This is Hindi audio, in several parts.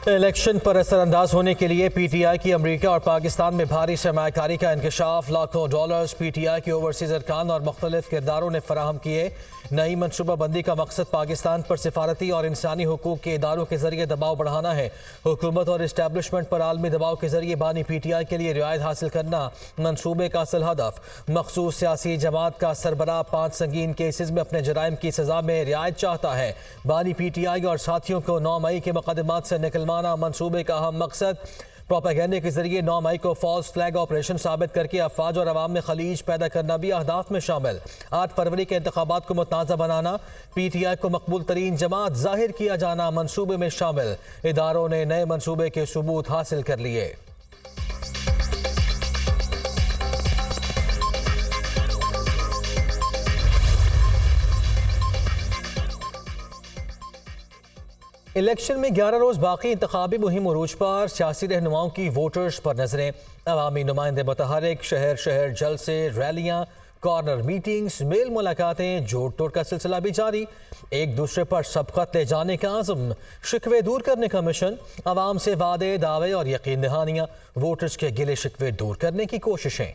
इलेक्शन पर असरअंदाज होने के लिए पीटीआई की अमेरिका और पाकिस्तान में भारी सरमायाकारी का इंकशाफ। लाखों डॉलर्स पीटीआई के ओवरसीज अरकान और मुख्तलिफ किरदारों ने फराहम किए। नई मनसूबाबंदी का मकसद पाकिस्तान पर सिफारती और इंसानी हुकूक के इदारों के जरिए दबाव बढ़ाना है। हुकूमत और इस्टेब्लिशमेंट पर आलमी दबाव के जरिए बानी पीटीआई के लिए रियायत हासिल करना मनसूबे का असल हदफ। मखसूस सियासी जमात का सरबराह 5 संगीन केसेस में अपने जराइम की सजा में रियायत चाहता है। बानी पीटीआई और साथियों को 9 मई के मुकदमात से निकलवाना मनसूबे का अहम मकसद। प्रोपेगेंडे के जरिए 9 मई को फॉल्स फ्लैग ऑपरेशन साबित करके अफवाज और अवाम में खलीज पैदा करना भी अहदाफ में शामिल। 8 फरवरी के इंतखाबात को मुतनाज़ा बनाना, पीटीआई को मकबूल तरीन जमात जाहिर किया जाना मनसूबे में शामिल। इदारों ने नए मनसूबे के सबूत हासिल कर लिए। इलेक्शन में 11 रोज बाकी इंतखाबी मुहिम उरूज पर। सियासी रहनुमाओं की वोटर्स पर नजरें। अवामी नुमाइंदे मुतहरिक, शहर शहर जलसे, रैलियां, कॉर्नर मीटिंग्स, मेल मुलाकातें, जोड़ तोड़ का सिलसिला भी जारी। एक दूसरे पर सबकत ले जाने का आज़म, शिकवे दूर करने का मिशन। अवाम से वादे, दावे और यकीन दहानियां, वोटर्स के गिले शिकवे दूर करने की कोशिशें।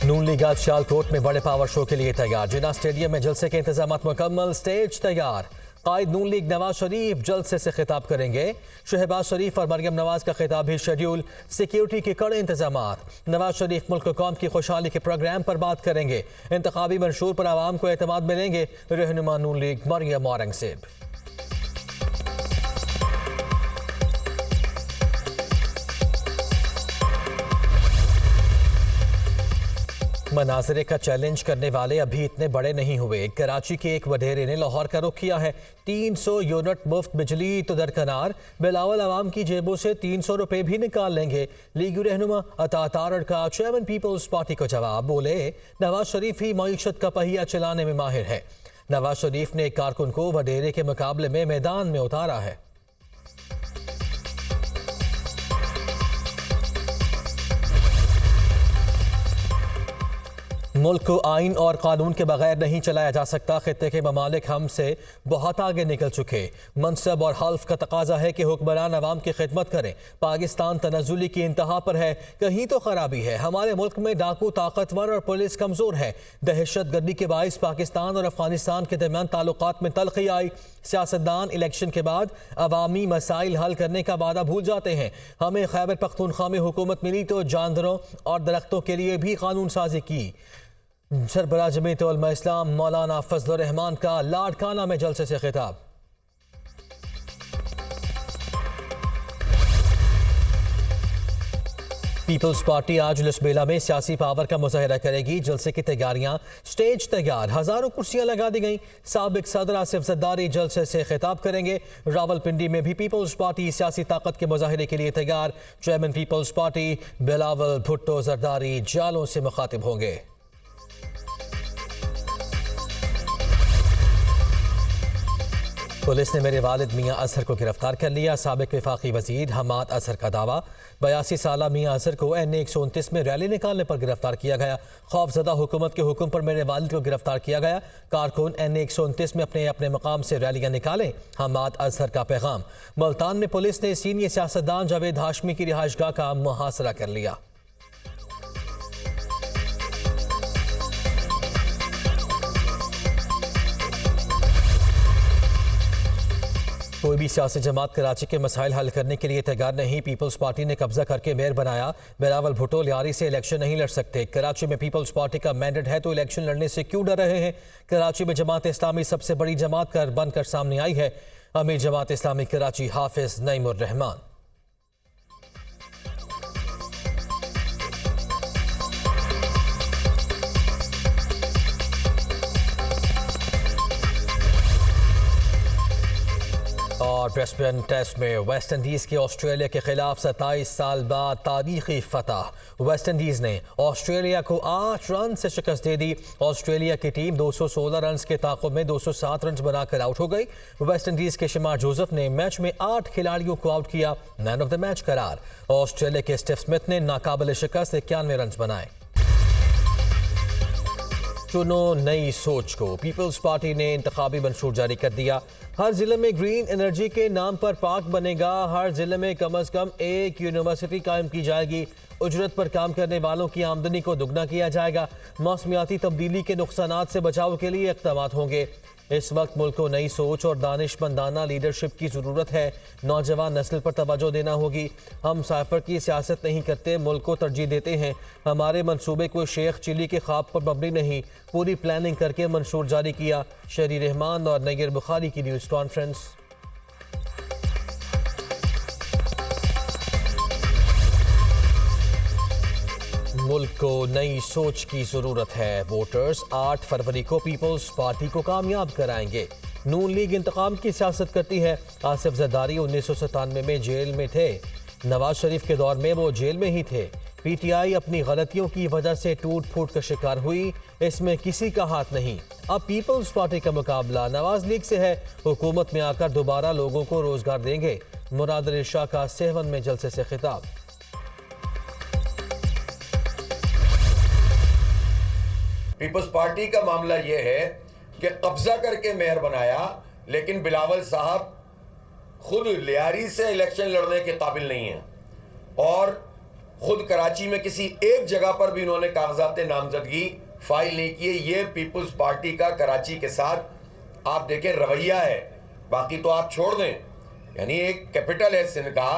नून लीग आज सियालकोट में बड़े पावर शो के लिए तैयार। जिना स्टेडियम में जलसे के इंतजाम मुकम्मल, स्टेज तैयार। कायद नून लीग नवाज शरीफ जलसे से खिताब करेंगे। शहबाज शरीफ और मरियम नवाज का खिताब भी शेड्यूल। सिक्योरिटी के कड़े इंतजाम। नवाज शरीफ मुल्क कौम की खुशहाली के प्रोग्राम पर बात करेंगे। इंतखाबी मंशूर पर आवाम को एतमाद मिलेंगे। रहनुमा नून लीग मरियम औरंगजेब। मनाजरे का चैलेंज करने वाले अभी इतने बड़े नहीं हुए। कराची के एक वडेरे ने लाहौर का रुख किया है। 300 यूनिट मुफ्त बिजली तो दरकनार। बिलावल आवाम की जेबों से 300 रुपए भी निकाल लेंगे। लीगी रहनुमा अता तारड़ का चेयरमैन पीपल्स पार्टी को जवाब। बोले नवाज शरीफ ही मईशत का पहिया चलाने में माहिर है। नवाज शरीफ ने एक कारकुन को वडेरे के मुकाबले में मैदान में उतारा है। मुल्क को आइन और कानून के बगैर नहीं चलाया जा सकता। खित्ते के ममालिक हमसे बहुत आगे निकल चुके। मनसब और हल्फ का तकाजा है कि हुक्मरान अवाम की खिदमत करें। पाकिस्तान तनज़ुली की इंतहा पर है, कहीं तो खराबी है। हमारे मुल्क में डाकू ताकतवर और पुलिस कमज़ोर है। दहशत गर्दी के बाइस पाकिस्तान और अफगानिस्तान के दरमियान ताल्लुकात में तलखी आई। सियासतदान इलेक्शन के बाद अवामी मसाइल हल करने का वादा भूल जाते हैं। हमें खैबर पख्तूनख्वा में हुकूमत मिली तो जानवरों और दरख्तों के लिए भी कानून साजी की। सरबराह जमीयत उलमा इस्लाम मौलाना फजलुर रहमान का लाड़काना में जलसे से खिताब। पीपल्स पार्टी आज लसबेला में सियासी पावर का मुजाहिरा करेगी। जलसे की तैयारियां, स्टेज तैयार, हजारों कुर्सियां लगा दी गई। साबिक सदर आसिफ जरदारी जलसे से खिताब करेंगे। रावलपिंडी में भी पीपल्स पार्टी सियासी ताकत के मुजाहिरे के लिए तैयार। चेयरमैन पीपल्स पार्टी बिलावल भुट्टो जरदारी जालों से मुखातिब होंगे। पुलिस ने मेरे वालिद मियां अजहर को गिरफ्तार कर लिया। साबिक वफाकी वजीर हमाद अजहर का दावा। 82 साला मियां अजहर को NA 129 में रैली निकालने पर गिरफ्तार किया गया। खौफजदा हुकूमत के हुक्म पर मेरे वालिद को गिरफ्तार किया गया। कारकुन NA 129 में अपने अपने मकाम से रैलियां निकालें, हमाद अजहर का पैगाम। मुल्तान में पुलिस ने सीनियर सियासतदान जावेद हाशमी की रिहाइशगाह का मुहासरा कर लिया। कोई भी सियासी जमात कराची के मसाइल हल करने के लिए तैयार नहीं। पीपल्स पार्टी ने कब्जा करके मेयर बनाया। बिलावल भुट्टो लियारी से इलेक्शन नहीं लड़ सकते। कराची में पीपल्स पार्टी का मैंडेट है तो इलेक्शन लड़ने से क्यों डर रहे हैं। कराची में जमात इस्लामी सबसे बड़ी जमात बनकर सामने आई है। अमीर जमात इस्लामी कराची हाफिज नईमुर रहमान। और ब्रिस्बेन टेस्ट में वेस्ट इंडीज़ के ऑस्ट्रेलिया के खिलाफ 27 साल बाद तारीखी फतह। वेस्ट इंडीज़ ने ऑस्ट्रेलिया को 8 रन से शिकस्त दे दी। ऑस्ट्रेलिया की टीम 216 रन के ताक़ुब में 207 रन बनाकर आउट हो गई। वेस्ट इंडीज़ के शमार जोसेफ ने मैच में 8 खिलाड़ियों को आउट किया। मैन ऑफ द मैच करार। ऑस्ट्रेलिया के स्टीव स्मिथ ने नाकाबिल शिकस्त 91 रन बनाए। चुनो नई सोच को। पीपल्स पार्टी ने इंतखाबी मंशूर जारी कर दिया। हर जिले में ग्रीन एनर्जी के नाम पर पार्क बनेगा। हर जिले में कम अज कम एक यूनिवर्सिटी कायम की जाएगी। उजरत पर काम करने वालों की आमदनी को दुगना किया जाएगा। मौसमियाती तब्दीली के नुकसानात से बचाव के लिए इक़दाम होंगे। इस वक्त मुल्क को नई सोच और दानिशमंदाना लीडरशिप की ज़रूरत है। नौजवान नस्ल पर तवज्जो देना होगी। हम साइफर की सियासत नहीं करते, मुल्क को तरजीह देते हैं। हमारे मंसूबे कोई शेख चिली के ख्वाब पर मबनी नहीं, पूरी प्लानिंग करके मंशूर जारी किया। शहरी रहमान और नैयर बुखारी की न्यूज़ कॉन्फ्रेंस। मुल्क को नई सोच की जरूरत है। वोटर्स 8 फरवरी को पीपल्स पार्टी को कामयाब कराएंगे। नून लीग इंतकाम की सियासत करती है। आसिफ जरदारी 1997 में जेल में थे। नवाज शरीफ के दौर में वो जेल में ही थे। पीटीआई अपनी गलतियों की वजह से टूट फूट का शिकार हुई, इसमें किसी का हाथ नहीं। अब पीपल्स पार्टी का मुकाबला नवाज लीग से है। हुकूमत में आकर दोबारा लोगों को रोजगार देंगे। मुराद अली शाह का सेवन में जलसे से खिताब। पीपल्स पार्टी का मामला यह है कि कब्जा करके मेयर बनाया, लेकिन बिलावल साहब खुद लियारी से इलेक्शन लड़ने के काबिल नहीं है और खुद कराची में किसी एक जगह पर भी इन्होंने कागजात नामजदगी फाइल नहीं किए। ये पीपल्स पार्टी का कराची के साथ आप देखें रवैया है। बाकी तो आप छोड़ दें, यानी एक कैपिटल है सिंध का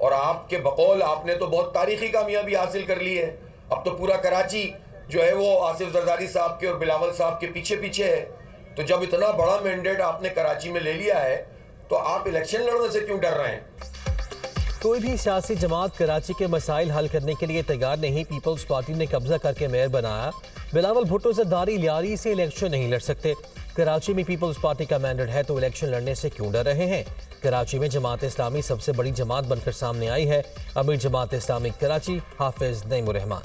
और आपके बकौल आपने तो बहुत तारीखी कामयाबी हासिल कर ली है। अब तो पूरा कराची जो है वो आसिफ जरदारी साहब के और बिलावल साहब के पीछे पीछे है। तो जब इतना बड़ा मैंडेट आपने कराची में ले लिया है तो आप इलेक्शन लड़ने से क्यों डर रहे हैं? कोई भी सियासी जमात कराची के मसाइल हल करने के लिए तैयार नहीं। पीपल्स पार्टी ने कब्जा करके मेयर बनाया। बिलावल भुट्टो जरदारी लियारी से इलेक्शन नहीं लड़ सकते। कराची में पीपल्स पार्टी का मैंडेट है तो इलेक्शन लड़ने से क्यों डर रहे हैं? कराची में जमात इस्लामी सबसे बड़ी जमात बनकर सामने आई है। अमीर जमात इस्लामी कराची हाफिज नईमुर रहमान।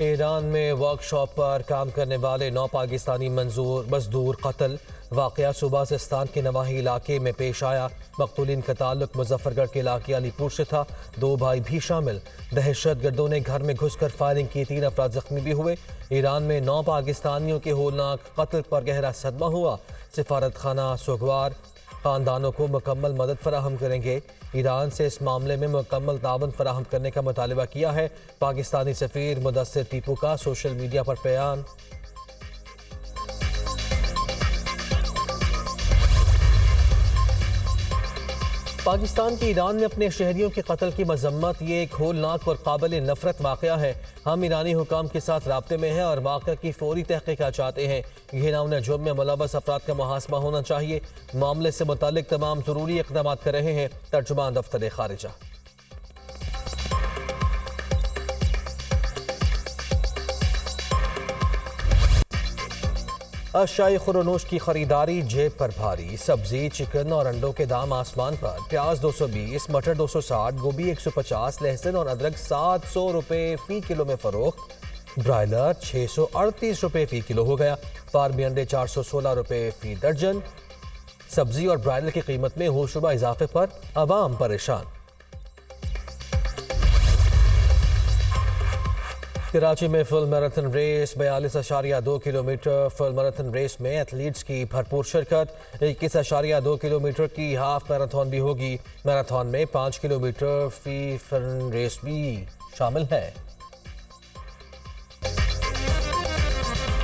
ईरान में वर्कशॉप पर काम करने वाले 9 पाकिस्तानी मजदूर कत्ल। वाक़या सुबासिस्तान के नवाही इलाके में पेश आया। मकतूलिन का ताल्लुक मुजफ्फरगढ़ के इलाके अलीपुर से था। 2 भाई भी शामिल। दहशत गर्दों ने घर में घुसकर फायरिंग की। 3 अफराद जख्मी भी हुए। ईरान में 9 पाकिस्तानियों के होलनाक कत्ल पर गहरा सदमा हुआ। सिफारत खाना सोगवार खानदानों को मुकम्मल मदद फराहम करेंगे। ईरान से इस मामले में मुकम्मल तावन फराहम करने का मुतालबा किया है। पाकिस्तानी सफ़ीर मुदस्सिर टीपू का सोशल मीडिया पर बयान। पाकिस्तान की ईरान में अपने शहरियों के कत्ल की मजम्मत। ये एक होलनाक और काबिल नफरत वाक़या है। हम ईरानी हुकाम के साथ राब्ते में हैं और वाक़या की फौरी तहक़ीक़ात चाहते हैं। घिनौने जुर्म में मुलव्वस अफराद का मुहासबा होना चाहिए। मामले से मुतालिक तमाम ज़रूरी इक़दाम कर रहे हैं। तर्जुमान दफ्तर खारिजा। अशाई खुरनोश की खरीदारी जेब पर भारी। सब्जी, चिकन और अंडों के दाम आसमान पर। प्याज 220, मटर 260, गोभी 150, लहसुन और अदरक 700 रुपये फ़ी किलो में फ़रोख्त। ब्रायलर 638 रुपये फ़ी किलो हो गया। फार्मी अंडे 416 रुपये फ़ी दर्जन। सब्जी और ब्रायलर की कीमत में होशरुबा इजाफे पर अवाम परेशान। कराची में full marathon race 42.2 kilometre. Full marathon race में एथलीट्स की भरपूर शिरकत। 21.2 किलोमीटर की हाफ मैराथन भी होगी। मैराथन में 5 किलोमीटर फी फन रेस भी शामिल है।